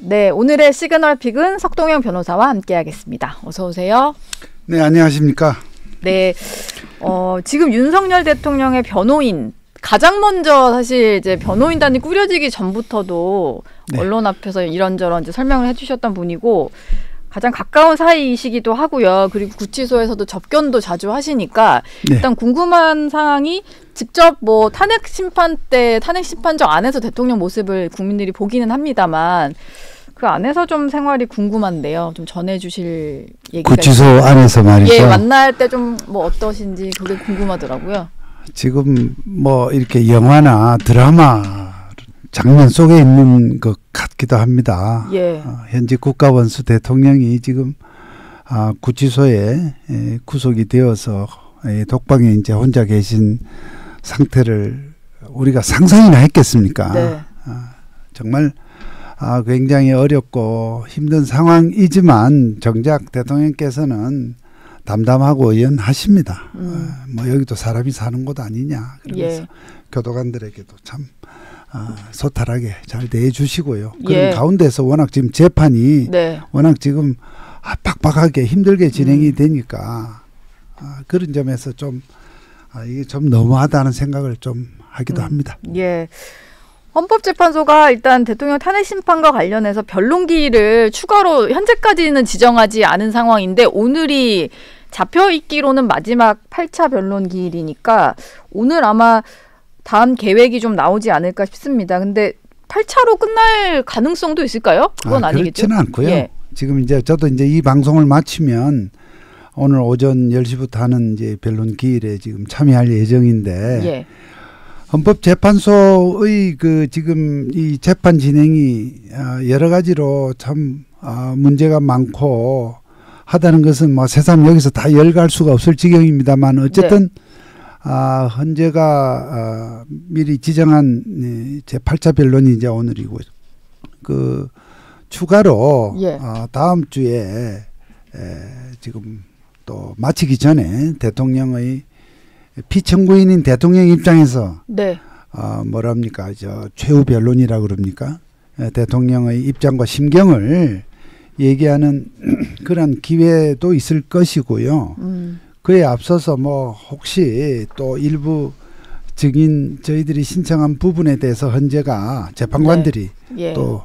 네, 오늘의 시그널픽은 석동영 변호사와 함께하겠습니다. 어서 오세요. 네, 안녕하십니까. 네, 지금 윤석열 대통령의 변호인 가장 먼저 사실 이제 변호인단이 꾸려지기 전부터도 네. 언론 앞에서 이런저런 이제 설명을 해주셨던 분이고 가장 가까운 사이이시기도 하고요. 그리고 구치소에서도 접견도 자주 하시니까 네. 일단 궁금한 사항이 직접 뭐 탄핵 심판 때 탄핵 심판정 안에서 대통령 모습을 국민들이 보기는 합니다만 그 안에서 좀 생활이 궁금한데요. 좀 전해주실 얘기가 구치소 안에서 말이죠. 예, 만날 때 좀 뭐 어떠신지 그게 궁금하더라고요. 지금 뭐 이렇게 영화나 드라마 장면 속에 있는 것 같기도 합니다. 예. 현재 국가원수 대통령이 지금 구치소에 구속이 되어서 독방에 이제 혼자 계신 상태를 우리가 상상이나 했겠습니까? 네. 정말 굉장히 어렵고 힘든 상황이지만 정작 대통령께서는 담담하고 의연하십니다. 뭐 여기도 사람이 사는 곳 아니냐. 그러면서 교도관들에게도 참 소탈하게 잘 대해주시고요. 그런 예. 가운데서 워낙 지금 재판이 네. 워낙 지금 빡빡하게 힘들게 진행이 되니까 그런 점에서 좀 이게 좀 너무하다는 생각을 좀 하기도 합니다. 예. 헌법재판소가 일단 대통령 탄핵 심판과 관련해서 변론기일을 추가로 현재까지는 지정하지 않은 상황인데 오늘이 잡혀있기로는 마지막 8차 변론기일이니까 오늘 아마 다음 계획이 좀 나오지 않을까 싶습니다. 근데 8차로 끝날 가능성도 있을까요? 그건 아니겠죠? 그렇지는 않고요. 예. 지금 이제 저도 이제 이 방송을 마치면 오늘 오전 10시부터 하는 이제 변론기일에 지금 참여할 예정인데 예. 헌법재판소의 그 지금 이 재판 진행이 여러 가지로 참 문제가 많고 하다는 것은 뭐 새삼 여기서 다 열갈 수가 없을 지경입니다만 어쨌든 헌재가 미리 지정한 제8차 변론이 이제 오늘이고 그 추가로 다음 주에 지금 또 마치기 전에 대통령의 피청구인인 대통령 입장에서 뭐랍니까 저 최후 변론이라 그럽니까 대통령의 입장과 심경을 얘기하는 그런 기회도 있을 것이고요. 그에 앞서서 뭐 혹시 또 일부 증인 저희들이 신청한 부분에 대해서 헌재가 재판관들이 또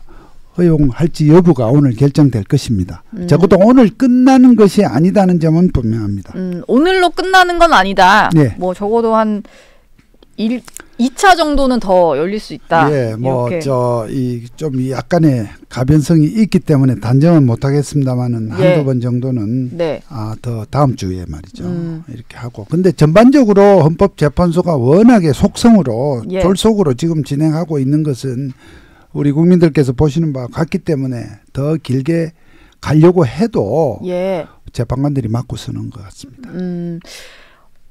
허용할지 여부가 오늘 결정될 것입니다. 적어도 오늘 끝나는 것이 아니다는 점은 분명합니다. 오늘로 끝나는 건 아니다. 네. 뭐 적어도 한 2차 정도는 더 열릴 수 있다. 예, 뭐 좀 약간의 가변성이 있기 때문에 단정은 못하겠습니다만은 한두 번 정도는 더 다음 주에 말이죠. 이렇게 하고. 근데 전반적으로 헌법재판소가 워낙에 속성으로 졸속으로 지금 진행하고 있는 것은 우리 국민들께서 보시는 바와 같기 때문에 더 길게 가려고 해도 재판관들이 맞고 서는 것 같습니다.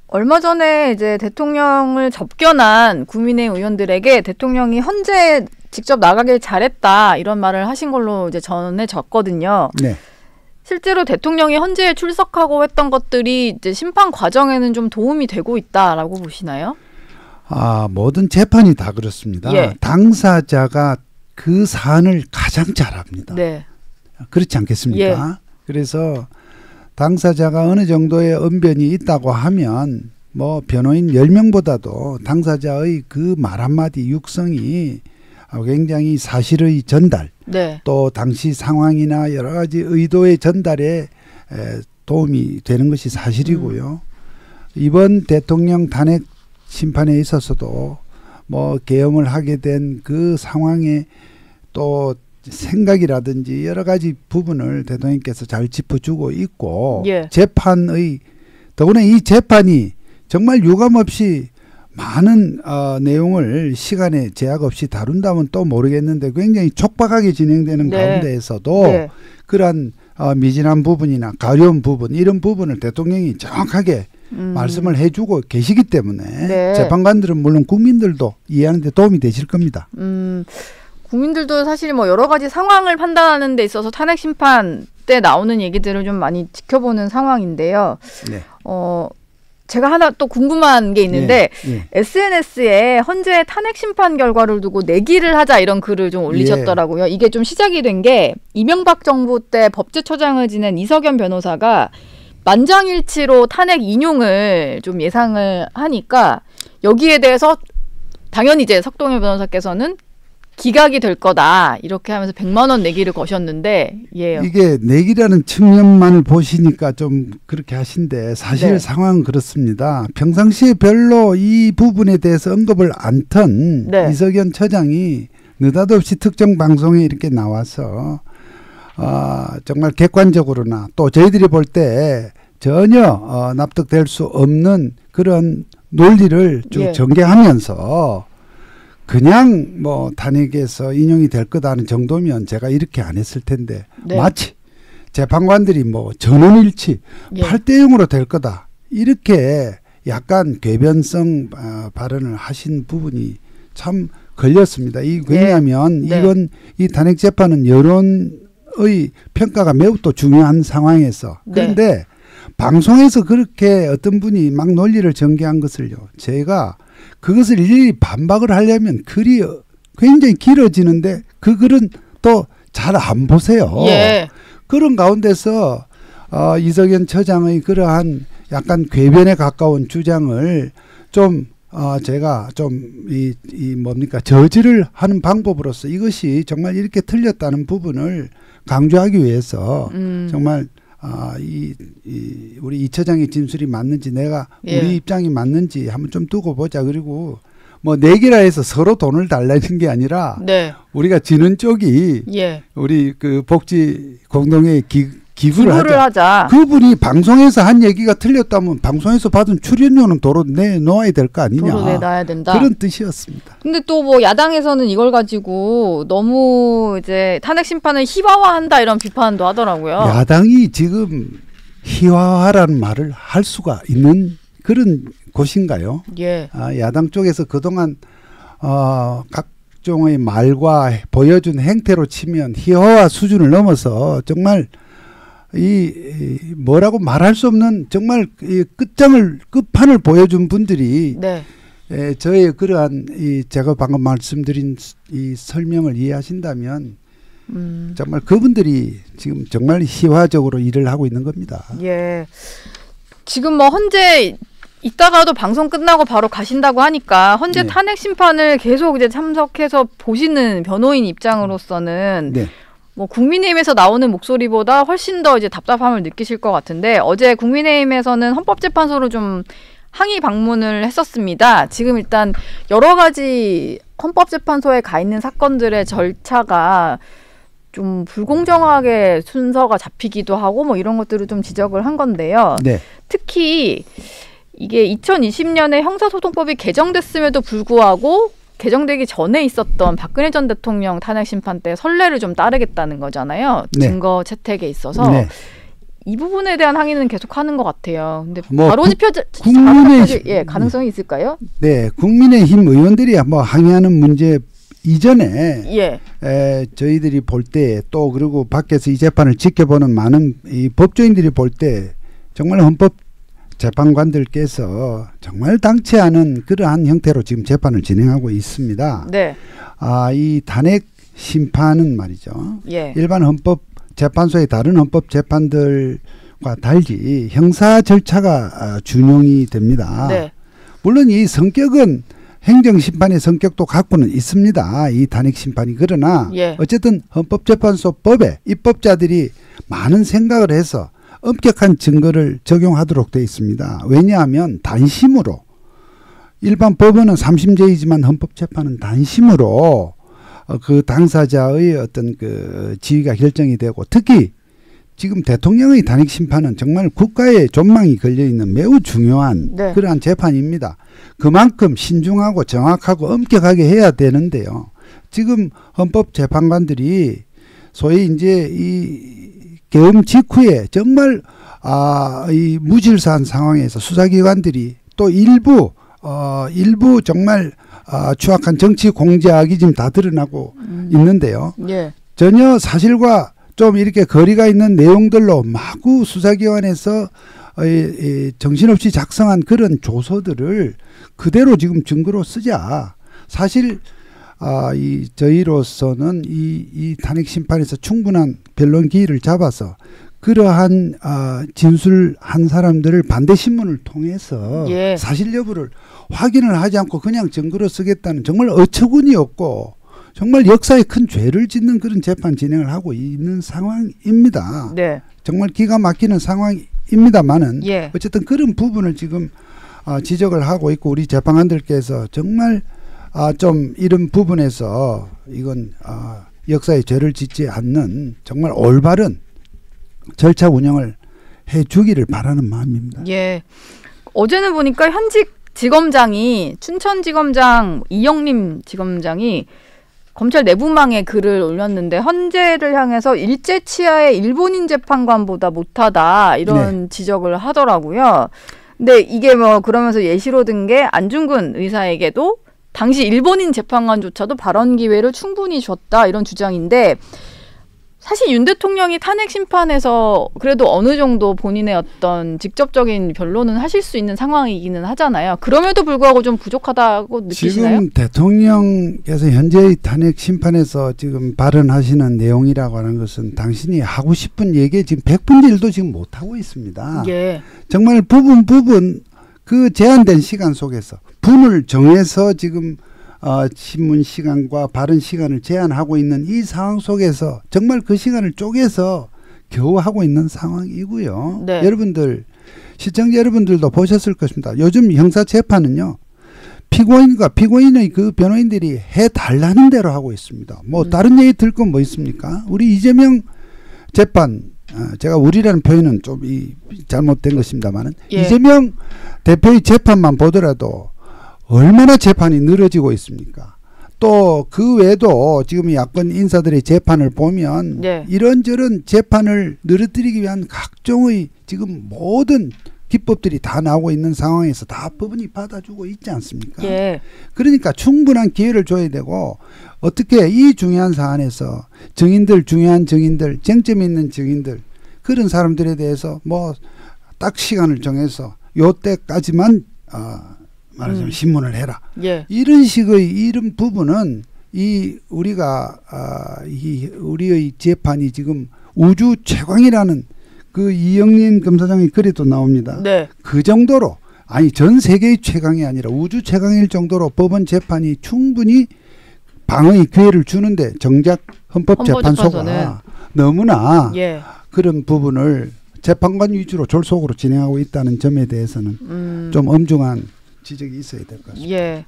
얼마 전에 이제 대통령을 접견한 국민의힘 의원들에게 대통령이 헌재에 직접 나가길 잘했다 이런 말을 하신 걸로 이제 전해졌거든요. 네. 실제로 대통령이 헌재에 출석하고 했던 것들이 이제 심판 과정에는 좀 도움이 되고 있다라고 보시나요? 모든 재판이 다 그렇습니다. 당사자가 그 사안을 가장 잘 압니다. 그렇지 않겠습니까? 그래서 당사자가 어느 정도의 언변이 있다고 하면 뭐 변호인 10명보다도 당사자의 그 말 한마디 육성이 굉장히 사실의 전달 또 당시 상황이나 여러 가지 의도의 전달에 도움이 되는 것이 사실이고요. 이번 대통령 탄핵 심판에 있어서도 뭐 계엄을 하게 된 그 상황에 또 생각이라든지 여러 가지 부분을 대통령께서 잘 짚어주고 있고 재판의 더구나 이 재판이 정말 유감없이 많은 내용을 시간에 제약 없이 다룬다면 또 모르겠는데 굉장히 촉박하게 진행되는 가운데에서도 그러한 미진한 부분이나 가려운 부분 이런 부분을 대통령이 정확하게 말씀을 해주고 계시기 때문에 재판관들은 물론 국민들도 이해하는 데 도움이 되실 겁니다. 국민들도 사실 뭐 여러 가지 상황을 판단하는 데 있어서 탄핵 심판 때 나오는 얘기들을 좀 많이 지켜보는 상황인데요. 제가 하나 또 궁금한 게 있는데 SNS에 헌재 탄핵 심판 결과를 두고 내기를 하자 이런 글을 좀 올리셨더라고요. 이게 좀 시작이 된 게 이명박 정부 때 법제처장을 지낸 이석연 변호사가 만장일치로 탄핵 인용을 좀 예상을 하니까 여기에 대해서 당연히 이제 석동현 변호사께서는 기각이 될 거다 이렇게 하면서 100만 원 내기를 거셨는데 이게 내기라는 측면만을 보시니까 좀 그렇게 하신데 사실 상황은 그렇습니다. 평상시에 별로 이 부분에 대해서 언급을 안 턴 이석연 처장이 느닷없이 특정 방송에 이렇게 나와서 정말 객관적으로나 또 저희들이 볼 때 전혀 납득될 수 없는 그런 논리를 쭉 전개하면서 그냥 뭐 탄핵에서 인용이 될 거다는 정도면 제가 이렇게 안 했을 텐데 마치 재판관들이 뭐 전원일치 8대0으로 될 거다 이렇게 약간 궤변성 발언을 하신 부분이 참 걸렸습니다. 왜냐하면 이건 이 탄핵 재판은 여론의 평가가 매우 또 중요한 상황에서 그런데 방송에서 그렇게 어떤 분이 막 논리를 전개한 것을요. 제가 그것을 일일이 반박을 하려면 글이 굉장히 길어지는데 그 글은 또 잘 안 보세요. 그런 가운데서 이석연 처장의 그러한 약간 궤변에 가까운 주장을 좀 제가 좀 뭡니까 저지를 하는 방법으로서 이것이 정말 이렇게 틀렸다는 부분을 강조하기 위해서 정말 우리 이 처장의 진술이 맞는지 내가 우리 입장이 맞는지 한번 좀 두고 보자. 그리고 뭐 내기라 해서 서로 돈을 달라는 게 아니라 우리가 지는 쪽이 우리 그 복지 공동회 기부를 하자. 그분이 방송에서 한 얘기가 틀렸다면 방송에서 받은 출연료는 도로 내놓아야 될 거 아니냐. 도로 내놔야 된다. 그런 뜻이었습니다. 근데 또 뭐 야당에서는 이걸 가지고 너무 이제 탄핵 심판을 희화화한다 이런 비판도 하더라고요. 야당이 지금 희화화라는 말을 할 수가 있는 그런 곳인가요? 야당 쪽에서 그동안 각종의 말과 보여준 행태로 치면 희화화 수준을 넘어서 정말 뭐라고 말할 수 없는 정말 끝판을 보여준 분들이 저의 그러한 제가 방금 말씀드린 이 설명을 이해하신다면 정말 그분들이 지금 정말 희화적으로 일을 하고 있는 겁니다. 지금 뭐 헌재 이따가도 방송 끝나고 바로 가신다고 하니까 헌재 탄핵 심판을 계속 이제 참석해서 보시는 변호인 입장으로서는 뭐 국민의힘에서 나오는 목소리보다 훨씬 더 이제 답답함을 느끼실 것 같은데 어제 국민의힘에서는 헌법재판소로 좀 항의 방문을 했었습니다. 지금 일단 여러 가지 헌법재판소에 가 있는 사건들의 절차가 좀 불공정하게 순서가 잡히기도 하고 뭐 이런 것들을 좀 지적을 한 건데요. 특히 이게 2020년에 형사소송법이 개정됐음에도 불구하고 개정되기 전에 있었던 박근혜 전 대통령 탄핵 심판 때 선례를 좀 따르겠다는 거잖아요. 증거 채택에 있어서 이 부분에 대한 항의는 계속하는 것 같아요. 근데 바로 집혀질 가능성이 있을까요? 국민의힘 의원들이 뭐 항의하는 문제 이전에 저희들이 볼 때 또 그리고 밖에서 이 재판을 지켜보는 많은 이 법조인들이 볼 때 정말 헌법 재판관들께서 정말 당치 않은 그러한 형태로 지금 재판을 진행하고 있습니다. 이 탄핵 심판은 말이죠. 일반 헌법재판소의 다른 헌법재판들과 달리 형사 절차가 준용이 됩니다. 물론 이 성격은 행정심판의 성격도 갖고는 있습니다. 이 탄핵심판이. 그러나 어쨌든 헌법재판소법에 입법자들이 많은 생각을 해서 엄격한 증거를 적용하도록 되어 있습니다. 왜냐하면 단심으로 일반 법원은 3심제이지만 헌법재판은 단심으로 그 당사자의 어떤 그 지위가 결정이 되고 특히 지금 대통령의 탄핵심판은 정말 국가의 존망이 걸려있는 매우 중요한 그러한 재판입니다. 그만큼 신중하고 정확하고 엄격하게 해야 되는데요. 지금 헌법재판관들이 소위 이제 이 계엄 직후에 정말 이 무질서한 상황에서 수사기관들이 또 일부 정말 추악한 정치 공작이 지금 다 드러나고 있는데요. 전혀 사실과 좀 이렇게 거리가 있는 내용들로 마구 수사기관에서 정신없이 작성한 그런 조서들을 그대로 지금 증거로 쓰자. 사실 저희로서는 이 탄핵 심판에서 충분한 변론 기회를 잡아서 그러한 진술한 사람들을 반대 신문을 통해서 예. 사실 여부를 확인을 하지 않고 그냥 증거로 쓰겠다는 정말 어처구니 없고 정말 역사에 큰 죄를 짓는 그런 재판 진행을 하고 있는 상황입니다. 네. 정말 기가 막히는 상황입니다만은 예. 어쨌든 그런 부분을 지금 지적을 하고 있고 우리 재판관들께서 정말 좀 이런 부분에서 이건 역사에 죄를 짓지 않는 정말 올바른 절차 운영을 해주기를 바라는 마음입니다. 예. 어제는 보니까 현직 지검장이 춘천지검장 이영림 지검장이 검찰 내부망에 글을 올렸는데 헌재를 향해서 일제 치하의 일본인 재판관보다 못하다 이런 네. 지적을 하더라고요. 근데 이게 뭐 그러면서 예시로 든 게 안중근 의사에게도 당시 일본인 재판관조차도 발언 기회를 충분히 줬다 이런 주장인데 사실 윤 대통령이 탄핵 심판에서 그래도 어느 정도 본인의 어떤 직접적인 변론은 하실 수 있는 상황이기는 하잖아요. 그럼에도 불구하고 좀 부족하다고 느끼시나요? 지금 대통령께서 현재의 탄핵 심판에서 지금 발언하시는 내용이라고 하는 것은 당신이 하고 싶은 얘기 지금 100분의 1도 지금 못하고 있습니다. 예. 정말 부분 그 제한된 시간 속에서 분을 정해서 지금 신문 시간과 발언 시간을 제한하고 있는 이 상황 속에서 정말 그 시간을 쪼개서 겨우 하고 있는 상황이고요. 네. 여러분들 시청자 여러분들도 보셨을 것입니다. 요즘 형사 재판은요. 피고인과 피고인의 그 변호인들이 해달라는 대로 하고 있습니다. 뭐 다른 얘기 들 건 뭐 있습니까? 우리 이재명 재판 제가 우리라는 표현은 좀 잘못된 것입니다만은 예. 이재명 대표의 재판만 보더라도 얼마나 재판이 늘어지고 있습니까? 또 그 외에도 지금 야권 인사들의 재판을 보면 네. 이런저런 재판을 늘어뜨리기 위한 각종의 지금 모든 기법들이 다 나오고 있는 상황에서 다 법원이 받아주고 있지 않습니까? 예. 그러니까 충분한 기회를 줘야 되고 어떻게 이 중요한 사안에서 중요한 증인들, 쟁점 있는 증인들 그런 사람들에 대해서 뭐 딱 시간을 정해서 요때까지만 말하자면 신문을 해라. 예. 이런 식의 이런 부분은 우리의 재판이 지금 우주 최강이라는 그 이영린 검사장의 글에도 나옵니다. 네. 그 정도로 전 세계의 최강이 아니라 우주 최강일 정도로 법원 재판이 충분히 방어의 기회를 주는데 정작 헌법재판소가 너무나 예. 그런 부분을 재판관 위주로 졸속으로 진행하고 있다는 점에 대해서는 좀 엄중한 지적이 있어야 될 것 같습니다. 예.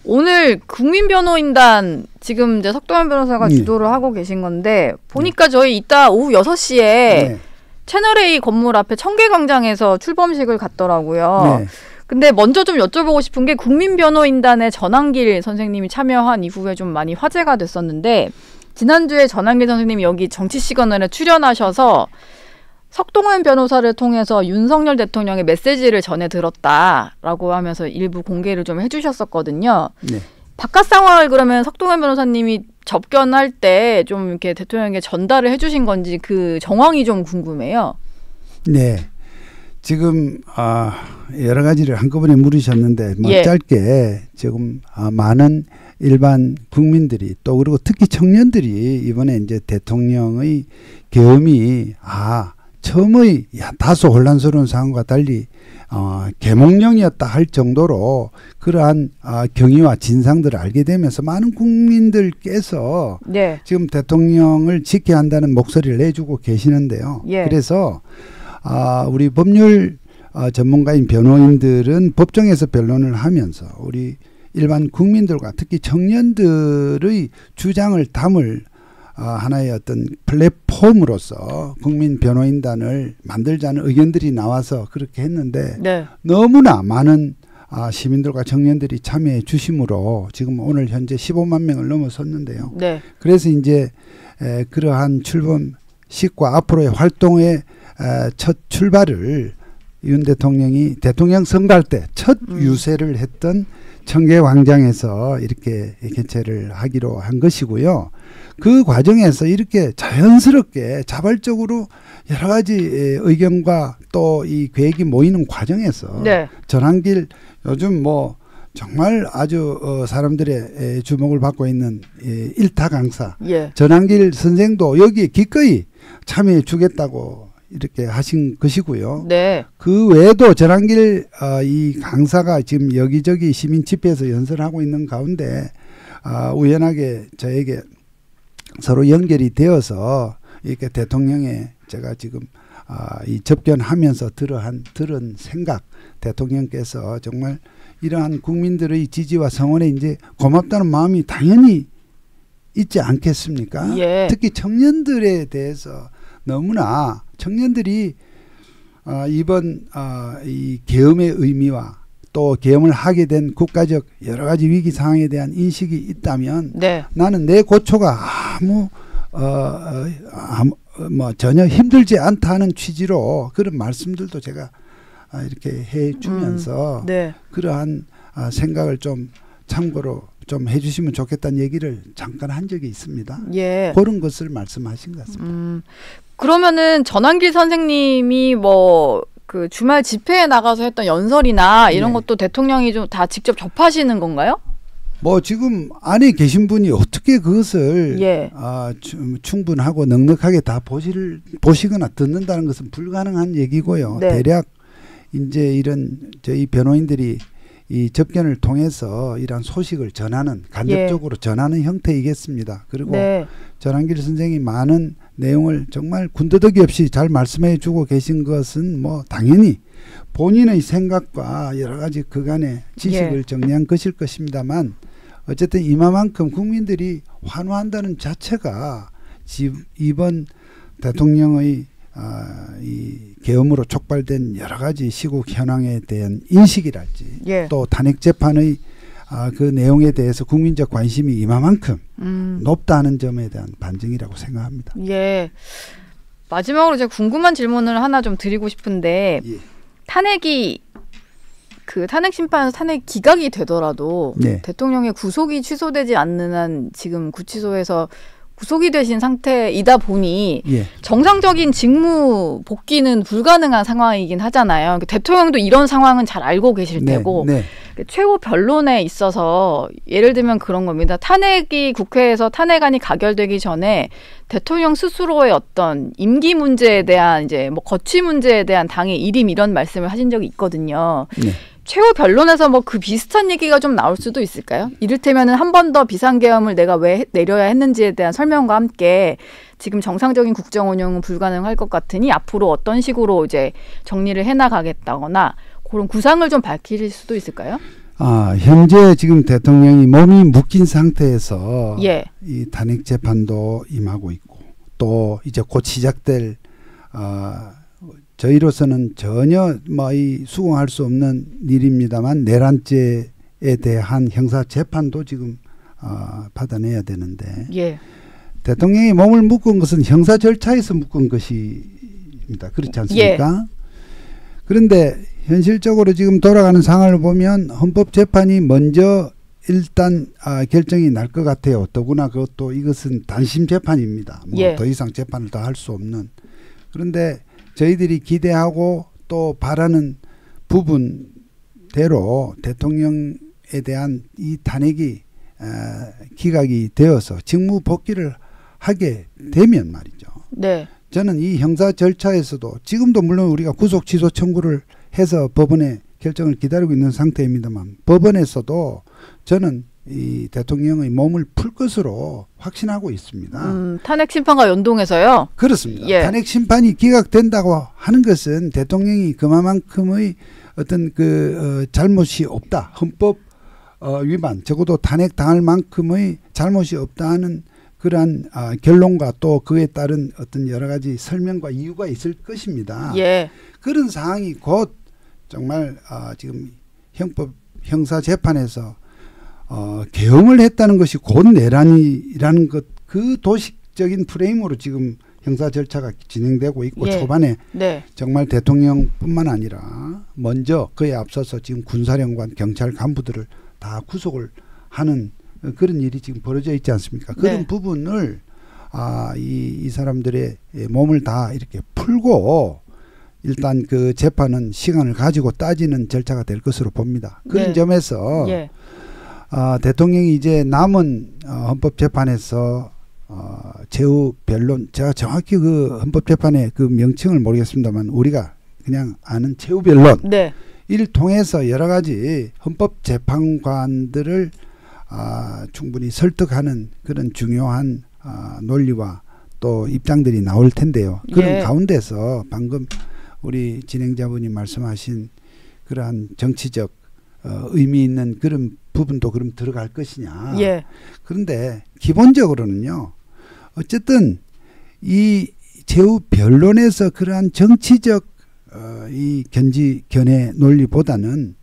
오늘 국민변호인단 지금 이제 석동현 변호사가 주도를 하고 계신 건데 보니까 저희 이따 오후 6시에 네. 채널A 건물 앞에 청계광장에서 출범식을 갖더라고요. 네. 근데 먼저 좀 여쭤보고 싶은 게 국민변호인단의 전한길 선생님이 참여한 이후에 좀 많이 화제가 됐었는데 지난주에 전한길 선생님이 여기 정치시그널에 출연하셔서 석동현 변호사를 통해서 윤석열 대통령의 메시지를 전해 들었다라고 하면서 일부 공개를 좀 해주셨었거든요. 네. 바깥 상황을 그러면 석동현 변호사님이 접견할 때 좀 이렇게 대통령에게 전달을 해주신 건지 그 정황이 좀 궁금해요. 네. 지금 여러 가지를 한꺼번에 물으셨는데 예. 짧게 지금 많은 일반 국민들이 또 그리고 특히 청년들이 이번에 이제 대통령의 계엄이 처음의 다소 혼란스러운 상황과 달리 계몽령이었다 할 정도로 그러한 경위와 진상들을 알게 되면서 많은 국민들께서 네. 지금 대통령을 지켜야 한다는 목소리를 내주고 계시는데요. 예. 그래서 우리 법률 전문가인 변호인들은 법정에서 변론을 하면서 우리 일반 국민들과 특히 청년들의 주장을 담을 하나의 어떤 플랫폼으로서 국민 변호인단을 만들자는 의견들이 나와서 그렇게 했는데 네. 너무나 많은 시민들과 청년들이 참여해 주심으로 지금 오늘 현재 15만 명을 넘어섰는데요. 네. 그래서 이제 그러한 출범식과 앞으로의 활동의 첫 출발을 윤 대통령이 대통령 선거할 때 첫 유세를 했던 청계광장에서 이렇게 개최를 하기로 한 것이고요. 그 과정에서 이렇게 자연스럽게 자발적으로 여러 가지 의견과 또 이 계획이 모이는 과정에서 네. 전환길 요즘 뭐 정말 아주 사람들의 주목을 받고 있는 일타 강사 예. 전환길 선생도 여기에 기꺼이 참여해 주겠다고 이렇게 하신 것이고요. 네. 그 외에도 전환길 이 강사가 지금 여기저기 시민 집회에서 연설하고 있는 가운데 우연하게 저에게 서로 연결이 되어서 이렇게 대통령의 제가 지금 이 접견하면서 들은 생각, 대통령께서 정말 이러한 국민들의 지지와 성원에 이제 고맙다는 마음이 당연히 있지 않겠습니까? 예. 특히 청년들에 대해서 너무나 청년들이 이번 이 계엄의 의미와 또 계엄을 하게 된 국가적 여러 가지 위기 상황에 대한 인식이 있다면 네. 나는 내 고초가 뭐 전혀 힘들지 않다는 취지로 그런 말씀들도 제가 이렇게 해주면서 네. 그러한 생각을 좀 참고로 좀 해주시면 좋겠다는 얘기를 잠깐 한 적이 있습니다. 예. 그런 것을 말씀하신 것 같습니다. 그러면은 전환길 선생님이 뭐 그 주말 집회에 나가서 했던 연설이나 이런 네. 것도 대통령이 좀 다 직접 접하시는 건가요? 뭐 지금 안에 계신 분이 어떻게 그것을 예. 충분하고 넉넉하게 다 보시거나 듣는다는 것은 불가능한 얘기고요. 네. 대략 이제 이런 저희 변호인들이 이 접견을 통해서 이러한 소식을 전하는 간접적으로 예. 전하는 형태이겠습니다. 그리고 네. 전환길 선생이 많은 내용을 정말 군더더기 없이 잘 말씀해 주고 계신 것은 뭐 당연히 본인의 생각과 여러 가지 그간의 지식을 예. 정리한 것일 것입니다만 어쨌든 이만큼 국민들이 환호한다는 자체가 이번 대통령의 이 계엄으로 촉발된 여러 가지 시국 현황에 대한 인식이랄지 예. 또 탄핵 재판의 그 내용에 대해서 국민적 관심이 이만큼 높다는 점에 대한 반증이라고 생각합니다. 예. 마지막으로 제가 궁금한 질문을 하나 좀 드리고 싶은데 예. 탄핵이 그 탄핵 심판에서 탄핵 기각이 되더라도 네. 대통령의 구속이 취소되지 않는 한 지금 구치소에서 구속이 되신 상태이다 보니 예. 정상적인 직무 복귀는 불가능한 상황이긴 하잖아요. 대통령도 이런 상황은 잘 알고 계실 네, 테고 네. 최고 변론에 있어서 예를 들면 그런 겁니다. 탄핵이 국회에서 탄핵안이 가결되기 전에 대통령 스스로의 어떤 임기 문제에 대한 이제 뭐 거취 문제에 대한 당의 일임 이런 말씀을 하신 적이 있거든요. 네. 최후 변론에서 뭐 그 비슷한 얘기가 좀 나올 수도 있을까요? 이를테면은 한 번 더 비상계엄을 내가 왜 내려야 했는지에 대한 설명과 함께 지금 정상적인 국정 운영은 불가능할 것 같으니 앞으로 어떤 식으로 이제 정리를 해나가겠다거나 그런 구상을 좀 밝힐 수도 있을까요? 현재 지금 대통령이 몸이 묶인 상태에서 예. 이 탄핵 재판도 임하고 있고 또 이제 곧 시작될 저희로서는 전혀 뭐 수긍할 수 없는 일입니다만 내란죄에 대한 형사 재판도 지금 받아내야 되는데 예. 대통령이 몸을 묶은 것은 형사 절차에서 묶은 것입니다. 그렇지 않습니까? 예. 그런데 현실적으로 지금 돌아가는 상황을 보면 헌법재판이 먼저 일단 결정이 날 것 같아요. 더구나 그것도 이것은 단심 재판입니다. 뭐 예. 더 이상 재판을 더 할 수 없는. 그런데 저희들이 기대하고 또 바라는 부분대로 대통령에 대한 이 탄핵이 기각이 되어서 직무 복귀를 하게 되면 말이죠. 네. 저는 이 형사 절차에서도 지금도 물론 우리가 구속 취소 청구를 해서 법원의 결정을 기다리고 있는 상태입니다만 법원에서도 저는 이 대통령의 몸을 풀 것으로 확신하고 있습니다. 탄핵 심판과 연동해서요? 그렇습니다. 예. 탄핵 심판이 기각된다고 하는 것은 대통령이 그만큼의 어떤 잘못이 없다. 헌법 위반, 적어도 탄핵 당할 만큼의 잘못이 없다 하는 그러한 결론과 또 그에 따른 어떤 여러 가지 설명과 이유가 있을 것입니다. 예. 그런 상황이 곧 정말 지금 형사 재판에서 계엄을 했다는 것이 곧 내란이라는 것, 그 도식적인 프레임으로 지금 형사 절차가 진행되고 있고 예. 초반에 네. 정말 대통령뿐만 아니라 먼저 그에 앞서서 지금 군사령관, 경찰 간부들을 다 구속을 하는 그런 일이 지금 벌어져 있지 않습니까? 그런 네. 부분을 이 사람들의 몸을 다 이렇게 풀고 일단 그 재판은 시간을 가지고 따지는 절차가 될 것으로 봅니다. 그런 네. 점에서 예. 대통령이 이제 남은 헌법재판에서 제후 변론, 제가 정확히 그 헌법재판의 그 명칭을 모르겠습니다만 우리가 그냥 아는 제후 변론 네. 이를 통해서 여러 가지 헌법재판관들을 충분히 설득하는 그런 중요한 논리와 또 입장들이 나올 텐데요. 그런 예. 가운데서 방금 우리 진행자분이 말씀하신 그러한 정치적 의미 있는 그런 부분도 그럼 들어갈 것이냐. 예. 그런데 기본적으로는요. 어쨌든 이 제후 변론에서 그러한 정치적 이 견해 논리보다는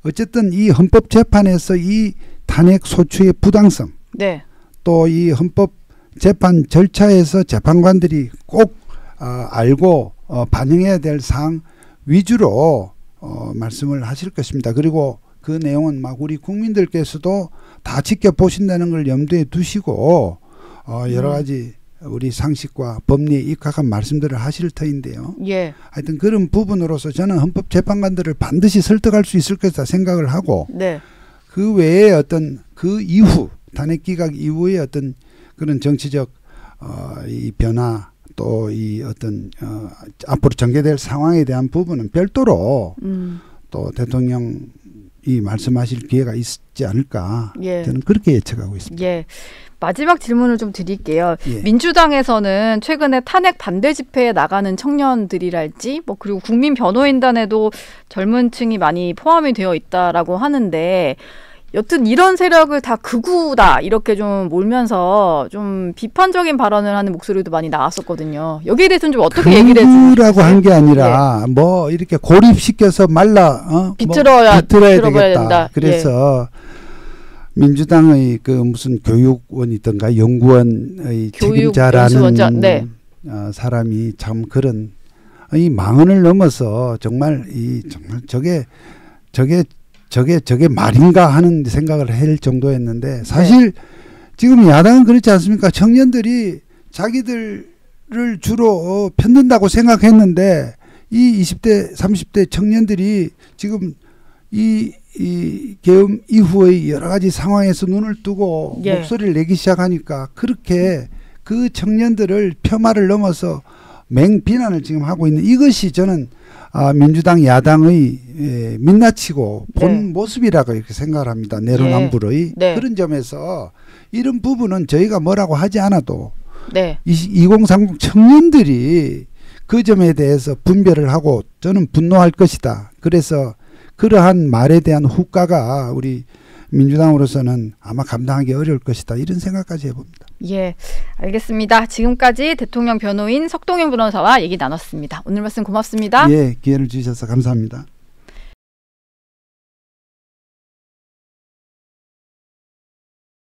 어쨌든 이 헌법재판에서 이 탄핵 소추의 부당성 네. 또 이 헌법재판 절차에서 재판관들이 꼭 알고 반영해야 될 사항 위주로 말씀을 하실 것입니다. 그리고 그 내용은 막 우리 국민들께서도 다 지켜보신다는 걸 염두에 두시고 여러 가지 우리 상식과 법리에 입각한 말씀들을 하실 터인데요. 예. 하여튼 그런 부분으로서 저는 헌법재판관들을 반드시 설득할 수 있을 것이다 생각을 하고 네. 그 외에 어떤 그 이후 탄핵 기각 이후의 어떤 그런 정치적 이 변화 또 이 어떤 앞으로 전개될 상황에 대한 부분은 별도로 또 대통령이 말씀하실 기회가 있지 않을까 예. 저는 그렇게 예측하고 있습니다. 예. 마지막 질문을 좀 드릴게요. 예. 민주당에서는 최근에 탄핵 반대 집회에 나가는 청년들이랄지 뭐 그리고 국민 변호인단에도 젊은 층이 많이 포함이 되어 있다라고 하는데 여튼 이런 세력을 다 극우다 이렇게 좀 몰면서 좀 비판적인 발언을 하는 목소리도 많이 나왔었거든요. 여기에 대해서는 좀 어떻게 얘기를 해주세요? 극우라고 한 게 아니라 뭐 이렇게 고립시켜서 말라 비틀어야 되겠다. 된다. 그래서 민주당의 그 무슨 교육원이든가 연구원의 책임자라는 네. 사람이 참 그런 이 망언을 넘어서 정말 저게 말인가 하는 생각을 할 정도였는데 사실 지금 야당은 그렇지 않습니까? 청년들이 자기들을 주로 편든다고 생각했는데 이 20대 30대 청년들이 지금 이 계엄 이후의 여러 가지 상황에서 눈을 뜨고 목소리를 내기 시작하니까 그렇게 그 청년들을 폄하를 넘어서 맹비난을 지금 하고 있는 이것이 저는 민주당 야당의 민낯이고 본 모습이라고 이렇게 생각을 합니다. 내로남불의 그런 점에서 이런 부분은 저희가 뭐라고 하지 않아도 2030 청년들이 그 점에 대해서 분별을 하고 저는 분노할 것이다. 그래서 그러한 말에 대한 후과가 우리 민주당으로서는 아마 감당하기 어려울 것이다. 이런 생각까지 해봅니다. 예, 알겠습니다. 지금까지 대통령 변호인 석동영 변호사와 얘기 나눴습니다. 오늘 말씀 고맙습니다. 예, 기회를 주셔서 감사합니다.